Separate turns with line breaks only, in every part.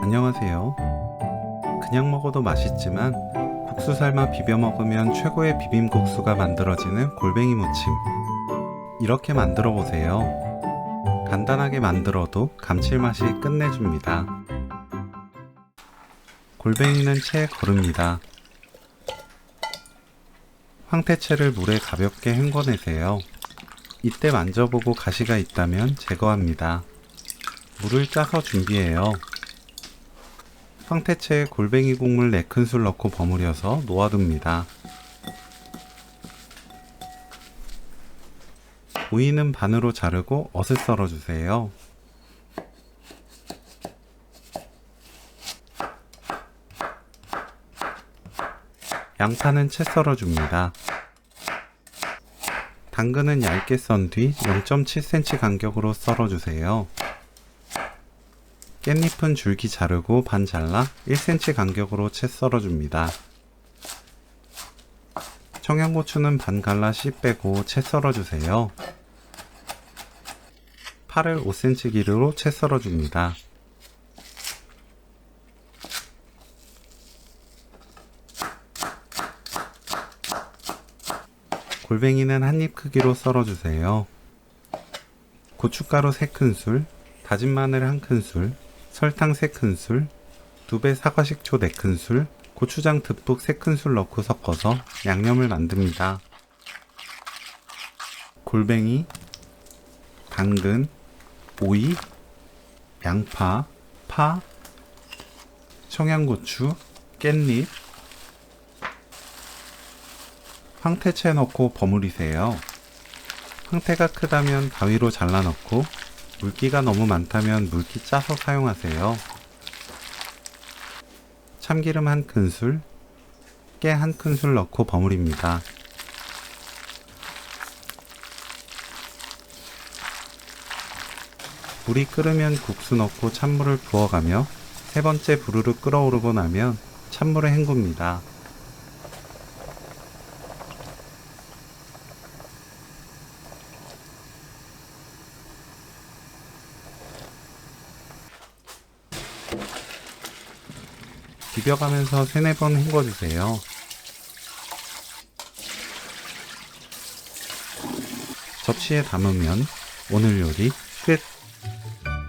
안녕하세요. 그냥 먹어도 맛있지만 국수 삶아 비벼 먹으면 최고의 비빔국수가 만들어지는 골뱅이 무침. 이렇게 만들어 보세요. 간단하게 만들어도 감칠맛이 끝내줍니다. 골뱅이는 채에 거릅니다. 황태채를 물에 가볍게 헹궈내세요. 이때 만져보고 가시가 있다면 제거합니다. 물을 짜서 준비해요. 황태채에 골뱅이 국물 4큰술 넣고 버무려서 놓아둡니다. 오이는 반으로 자르고 어슷 썰어주세요. 양파는 채 썰어줍니다. 당근은 얇게 썬 뒤 0.7cm 간격으로 썰어주세요. 깻잎은 줄기 자르고 반 잘라 1cm 간격으로 채 썰어줍니다. 청양고추는 반 갈라 씨 빼고 채 썰어주세요. 파를 5cm 길이로 채 썰어줍니다. 골뱅이는 한입 크기로 썰어주세요. 고춧가루 3큰술, 다진 마늘 1큰술, 설탕 3큰술, 2배 사과식초 4큰술, 고추장 듬뿍 3큰술 넣고 섞어서 양념을 만듭니다. 골뱅이, 당근, 오이, 양파, 파, 청양고추, 깻잎, 황태채 넣고 버무리세요. 황태가 크다면 가위로 잘라 넣고 물기가 너무 많다면 물기 짜서 사용하세요. 참기름 1큰술, 깨 1큰술 넣고 버무립니다. 물이 끓으면 국수 넣고 찬물을 부어가며 3번째 부르르 끓어오르고 나면 찬물에 헹굽니다. 비벼가면서 3-4번 헹궈주세요. 접시에 담으면 오늘 요리 끝!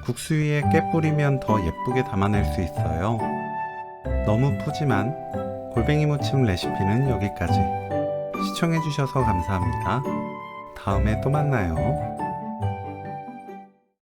국수 위에 깨 뿌리면 더 예쁘게 담아낼 수 있어요. 너무 푸짐한 골뱅이 무침 레시피는 여기까지. 시청해주셔서 감사합니다. 다음에 또 만나요.